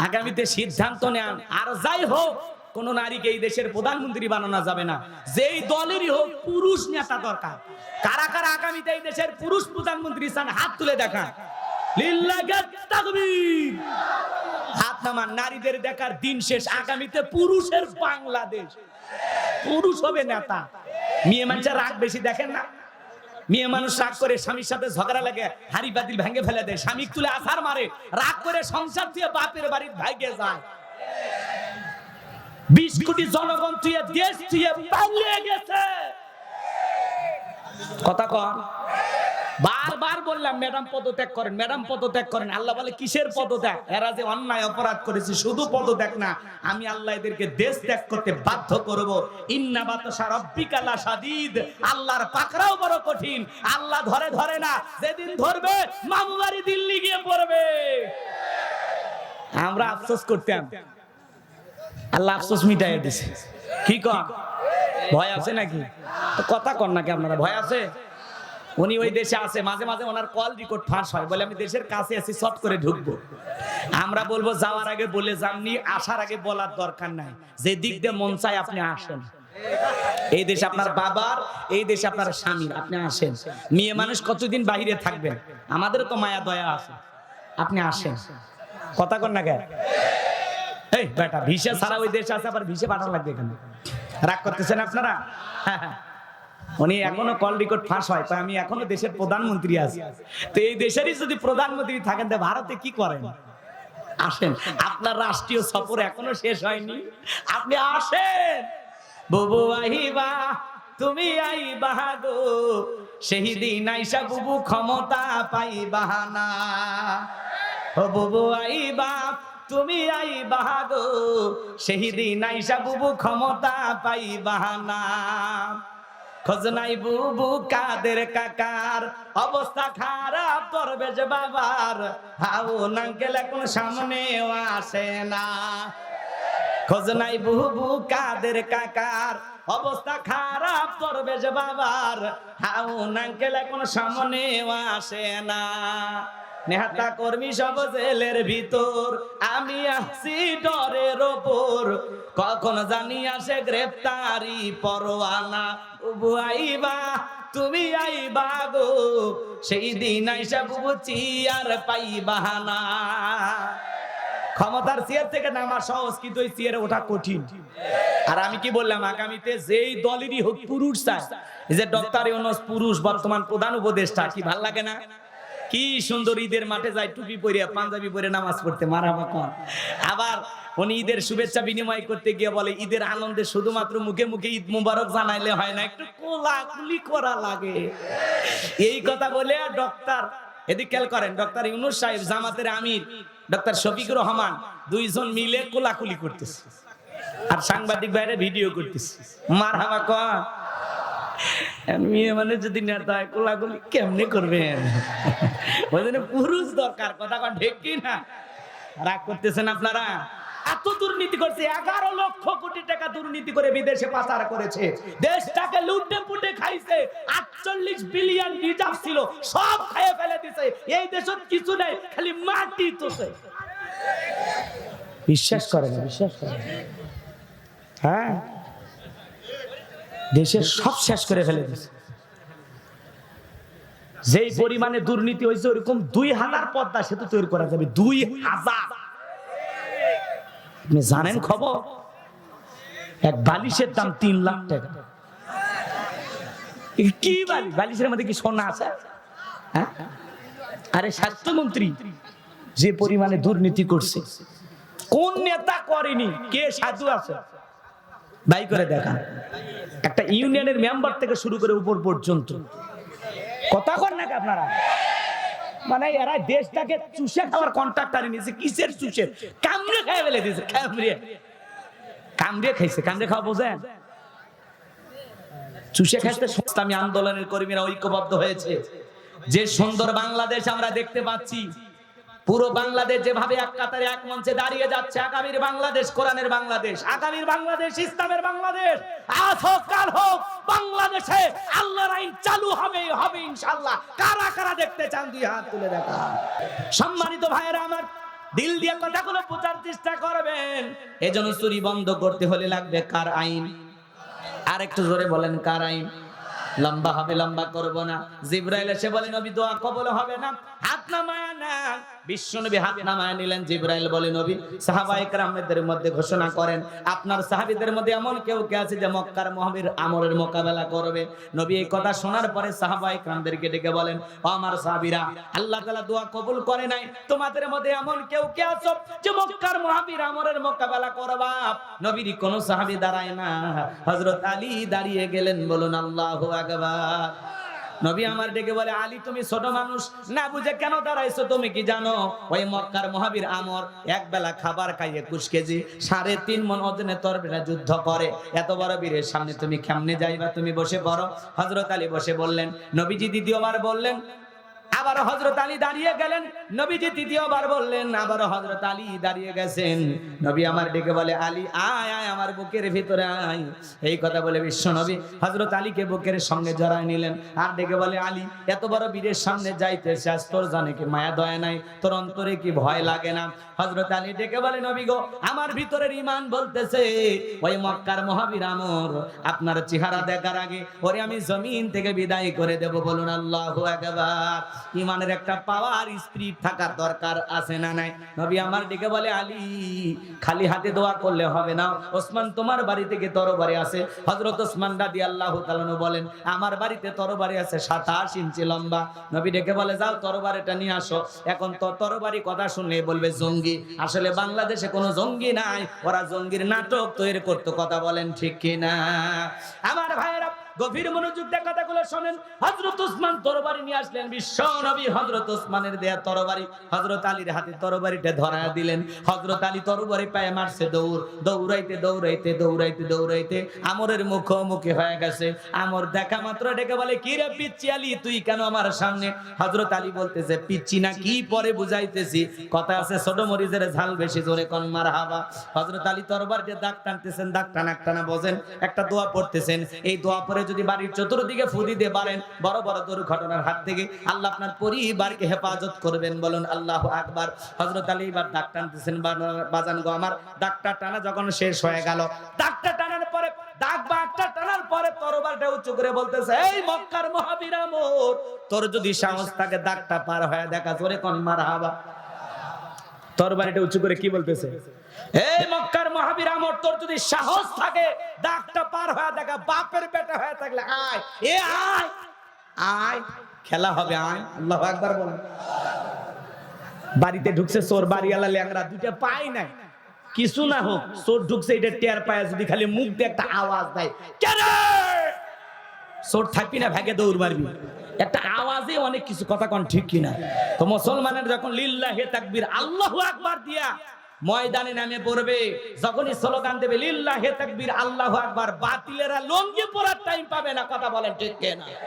আগামীতে সিদ্ধান্ত নেন। আর যাই হোক, কোন নারীকে এই দেশের প্রধানমন্ত্রী বানানো যাবে না, যেই দলেরই হোক পুরুষ নেতা দরকার। কারা কারা আগামীতে এই দেশের পুরুষ প্রধানমন্ত্রী চান হাত তুলে দেখা। লিল্লাহি তাকবীর। হাত নামান। নারীদের দেখার দিন শেষ। আগামীতে পুরুষের বাংলাদেশ, পুরুষ হবে নেতা। মেয়ে মানুষের রাগ বেশি দেখেন না, মেয়ে মানুষ রাগ করে স্বামীর সাথে ঝগড়া লাগে, হাড়ি পাতিল ভেঙে ফেলে দেয়, স্বামী তুলে আছাড় মারে, রাগ করে সংসার থেকে বাপের বাড়ির ভাইগে যায়। 20 কোটি জনগণ তুই দেশ তুই পালিয়ে গেছে। কথা কন। বারবার বললাম ম্যাডাম পদত্যাগ করেন, ম্যাডাম পদত্যাগ করেন। আল্লাহ বলে কিসের পদত্যাগ? এরা যে অন্যায় অপরাধ করেছে, শুধু পদত্যাগ না, আমি আল্লাহ এদেরকে দেশ ত্যাগ করতে বাধ্য করব। ইন্না বাতশা রাব্বিকা লাশাদীদ। আল্লাহর পাকড়াও বড় কঠিন। আল্লাহ ধরে ধরে না, যেদিন ধরবে মামু বাড়ি দিল্লি গিয়ে পড়বে। আমরা আফসোস করতাম, আল্লাহ আফসোস মিটাইয়া দিছে। কি কন? ভয় আছে নাকি? কথা কন নাকি আপনারা? ভয় আছে? উনি ওই দেশে আছে, মাঝে মাঝে ওনার কল রেকর্ড ফাঁস হয়, বলে আমি দেশের কাছে আছি, শর্ট করে ঢুকবো। আমরা বলবো যাওয়ার আগে বলে যাননি, আসার আগে বলার দরকার নাই। যে দিক দিয়ে মন চায় আপনি আসেন। এই দেশ আপনার বাবার, এই দেশ আপনার স্বামীর, আপনি আসেন। মেয়ে মানুষ কতদিন বাহিরে থাকবেন? আমাদের তো মায়া দয়া আছে, আপনি আসেন। কথা কন না কেন? এই বেটা ভিসা ছাড়া ওই দেশে আছে, আবার ভিসা পাঠানো লাগবে এখানে। রাগ করতেছেন আপনারা? উনি এখনো কল রেকর্ড ফাঁস হয়, আমি এখনো দেশের প্রধানমন্ত্রী আছি। তো এই দেশেরই যদি প্রধানমন্ত্রী থাকেন, ভারতে কি করেন? আসেন। আপনার রাষ্ট্রীয় সফর এখনো শেষ হয়নি, আপনি আসেন। বুবু আইবা, তুমি আইবা গো, সেই দিন আইসা বুবু ক্ষমতা পাইবা না। ও বুবু আইবা, তুমি আইবা গো, সেই দিন আইসা বুবু ক্ষমতা পাইবা না। খোঁজ নাই বুবু কাদের কাকার, অবস্থা খারাপ পরবেশ বাবার, হাউ নাঙ্কেল এখন সামনেও আসে না। খোঁজ নাই বুবু কাদের কাকার, অবস্থা খারাপ পরবেশ বাবার, হাউ নাঙ্কেল এখন সামনেও আসে না। নেতা কর্মী সব জেলের ভিতর, আমি আছি ডরের ওপর, কখন জানি আসে গ্রেফতারি পরোয়ানা। বুবু আইবা, তুমি আইবা গো, সেই দিন আইসা বুবু চিয়ার পাইবা না। ক্ষমতার চেয়ার থেকে নামা সহজ, কিন্তু ওই চেয়ারে ওঠা কঠিন। আর আমি কি বললাম, আগামীতে যেই দলেরই হোক পুরুষ চায়। যে ডক্টর ইউনূস পুরুষ, বর্তমান প্রধান উপদেষ্টা, কি ভাল লাগে না? কি সুন্দর ঈদের মাঠে যায় টুপি পরে পাঞ্জাবি পরে নামাজ পড়তে, মারামা কোন। আবার উনি ঈদের শুভেচ্ছা বিনিময় করতে গিয়ে বলে, ঈদের আনন্দে শুধুমাত্র মুখে মুখে ঈদ মুবারক জানাইলে হয় না, একটু কোলাকুলি করা লাগে। এই কথা বলে ডক্টর, এদিকে খেয়াল করেন, ডক্টর ইউনূস সাহেব, জামাতের আমির ডক্টর শফিকুর রহমান, দুইজন মিলে কোলাকুলি করতেছে, আর সাংবাদিক বাইরে ভিডিও করতেছে। মারহাবা কোন। মেয়ে মানে যদি নেতা হয়, কোলাকুলি কেমনে করবেন? ওই জন্য পুরুষ দরকার। কথা কন ঠিক কি না? রাগ করতেছেন আপনারা? এত দুর্নীতি করছে, 11 লক্ষ কোটি টাকা দুর্নীতি করে বিদেশে পাচার করেছে, দেশটাকে লুটে পুটে খাইছে। 48 বিলিয়ন রিজার্ভ ছিল, সব খাইয়ে ফেলে দিছে। এই দেশত কিছু নেই, খালি মাটি তোষে। বিশ্বাস করেন? বিশ্বাস করেন? হ্যাঁ, দেশের সব শেষ করে ফেলে দিয়েছে। যেই পরিমাণে দুর্নীতি হয়েছে, ওরকম 2000 পদ্মা সেতু তৈরি করা যাবে। 2000। আপনি জানেন খবর? এক বালিশের দাম 3 লাখ টাকা। কি বালিশের মধ্যে কি সোনা আছে? হ্যাঁ? আরে স্বাস্থ্যমন্ত্রী যে পরিমাণে দুর্নীতি করছে, কোন নেতা করেনি? কে সাধু আছে? বাই করে দেখান। একটা ইউনিয়নের মেম্বার থেকে শুরু করে উপর পর্যন্ত। কথা কর নাকি আপনারা? মানে এরা দেশটাকে চুষে খাওয়ার কন্ট্রাক্টরে নিয়েছে। কিসের চুষে? কামড়ে খাই ফেলে দিয়েছে। কামড়ে খাইছে। কামড়ে খাওয়া বোঝেন? চুষে খাইতে ইসলামী আন্দোলনের কর্মীরা ঐক্যবদ্ধ হয়েছে। যে সুন্দর বাংলাদেশ আমরা দেখতে পাচ্ছি, পুরো বাংলাদেশ যেভাবে এক কাতারে এক মঞ্চে দাঁড়িয়ে যাচ্ছে, আগামীর বাংলাদেশ কোরআনের বাংলাদেশ, আগামীর বাংলাদেশ ইসলামের বাংলাদেশ। আজ হোক কাল হোক, বাংলাদেশে আল্লাহর আইন চালু হবে ইনশাআল্লাহ। কারা কারা দেখতে চান? দুই হাত তুলে দেখা। সম্মানিত ভাইয়েরা আমার, দিল দিয়ে কথাগুলো বোঝার চেষ্টা করবেন। এজন্য চুরি বন্ধ করতে হলে লাগবে কার আইন? আর একটু জোরে বলেন, কার আইন? লম্বা হবে, লম্বা করব না। জিবরাইল এসে বলে নবী দোয়া কবুল হবে না, হাত নামায় না। বিশ্বনবী হাত নামায় নিলেন। জিবরাইল বলে নবী সাহাবায়ে কেরামদের মধ্যে ঘোষণা করেন, আপনার সাহাবীদের মধ্যে এমন কেউ কে আছে যে মক্কার মহাবীর আমরের মোকাবেলা করবে? নবী এই কথা শোনার পরে সাহাবায়ে কেরামদেরকে ডেকে বলেন, ও আমার সাহাবীরা, আল্লাহ তাআলা দোয়া কবুল করে নাই, তোমাদের মধ্যে এমন কেউ কে আছো যে মক্কার মহাবীর আমরের মোকাবেলা করবা? নবীর কোন সাহাবী দাঁড়ায় না, হযরত আলী দাঁড়িয়ে গেলেন। বলুন আল্লাহু আকবার। নবী আমার ডেকে বলে, আলী তুমি ছোট মানুষ, না বুঝে কেন দাঁড়াইছো? তুমি কি জানো ওই মক্কার মহাবীর আমর এক বেলা খাবার খাই 21 কেজি 3.5 মণ ওজনে তরবারিটা যুদ্ধ করে, এত বড় বীরের সামনে তুমি কেমনে যাইবা? তুমি বসে পড়ো। হযরত আলী বসে বললেন। নবীজি দ্বিতীয়বার বললেন, আবার হযরত আলী দাঁড়িয়ে গেলেন। নবীজি তৃতীয়বার বললেন, আবার হযরত আলী দাঁড়িয়ে গেছেন। নবী আমার ডেকে বলে, আলী আয় আয় আমার বুকের ভিতরে আয়। এই কথা বলে বিশ্ব নবী হযরত আলীকে বুকের সঙ্গে জড়ায় নিলেন। আর ডেকে বলে, আলী এত বড় বীরের সামনে যাইতে চাস, তোর জানে কি মায়া দয়া নাই? তোর অন্তরে কি ভয় লাগে না? হযরত আলী ডেকে বলে, নবী গো, আমার ভিতরের ঈমান বলতেছে ওই মক্কার মহাবীর আমর আপনার চেহারা দেখার আগে ওরে আমি জমিন থেকে বিদায় করে দেব। বলুন আল্লাহু আকবার। ঈমানের একটা পাওয়ার স্পিরিট থাকার দরকার আছে না নাই? নবী আমার ডেকে বলে, আলী খালি হাতে দোয়া করলে হবে না। ওসমান তোমার বাড়ি থেকে তরবারি আছে। হযরত ওসমান রাদিয়াল্লাহু তাআলা বলেন, আমার বাড়িতে তরবারি আছে 27 ইঞ্চি লম্বা। নবী ডেকে বলে, যাও তরবারিটা নিয়ে আসো। এখন তো তরবারি কথা শুনলে বলবে জঙ্গি। আসলে বাংলাদেশে কোনো জঙ্গি নাই, ওরা জঙ্গির নাটক তৈরি করতে। কথা বলেন ঠিক কিনা? আমার ভাইয়েরা গভীর মনোযোগ দিয়ে কথাগুলো শুনেন। হযরত ওসমান তরবারি নিয়ে আসলেন। বিশ্ব নবী হযরত ওসমানের দেয়া তরবারি হযরত আলীর হাতে তরবারিটা ধরায় দিলেন। হযরত আলী তরবারি পায়ে মারছে দৌড়। দৌড়াইতে দৌড়াইতে দৌড়াইতে দৌড়াইতে আমরের মুখোমুখি হয়ে গেছে। আমর দেখা মাত্র ডেকে বলে, কি রে পিচ্চি আলী, তুই কেন আমার সামনে? হযরত আলী বলতেছে, পিচ্চি না কি পরে বুঝাইতেছি, কথা আছে ছোট মরিচের ঝাল বেশি, জোরে কোন মারহাবা। হযরত আলী তরবারি দিয়ে দাগ টানতেছেন, দাগ টানা টানা বোঝেন, একটা দোয়া পড়তেছেন। এই দোয়া পরে যদি বাড়ির চতুর্দিকে ফু দিতে পারেন, বড় বড় দুর্ঘটনার হাত থেকে আল্লাহ আপনার পরিবারকে হেফাজত করবেন। বলুন আল্লাহু আকবার। হযরত আলী এবার দাগ টানতেছেন। বাজান গো আমার, দাগটা টানা যখন শেষ হয়ে গেল, দাগটা টানার পরে দাগ বাগটা টানার পরে তরবারটা উঁচু করে বলতেছে, এই মক্কার মহাবীর আমর, তোর যদি সাহস থাকে দাগটা পার হয়ে দেখা, জোরে কোন মারহাবা। তরবারিটা উঁচু করে কি বলতেছে, এই মক্কার মহাবীর আমর, তোর যদি সাহস থাকে দাগটা পার হয়ে দেখা, বাপের বেটা হয়ে থাকলে আয়, এ আয় আয়, খেলা হবে, আয়। আল্লাহু আকবার বলেন। বাড়িতে ঢুকছে চোর, বাড়িওয়ালা ল্যাংড়া, দুইটা পায় নাই, কিছু না হোক চোর ঢুকছে এটা টের পায়, যদি খালি মুখ দিয়ে একটা আওয়াজ দেয়, কেন চোর থাকবি না, ভাগে দৌড় মারবি, একটা আওয়াজে অনেক কিছু, কথা কোন ঠিক কিনা? তো মুসলমানের যখন লিল্লাহি তাকবীর আল্লাহু আকবার দিয়া ময়দানে নামে পড়বে, যখনই স্লোগান দেবে লিল্লাহি তাকবীর আল্লাহু আকবার, বাতিলেরা লঙ্গি পরার টাইম পাবে না। কথা বলেন ঠিক কিনা?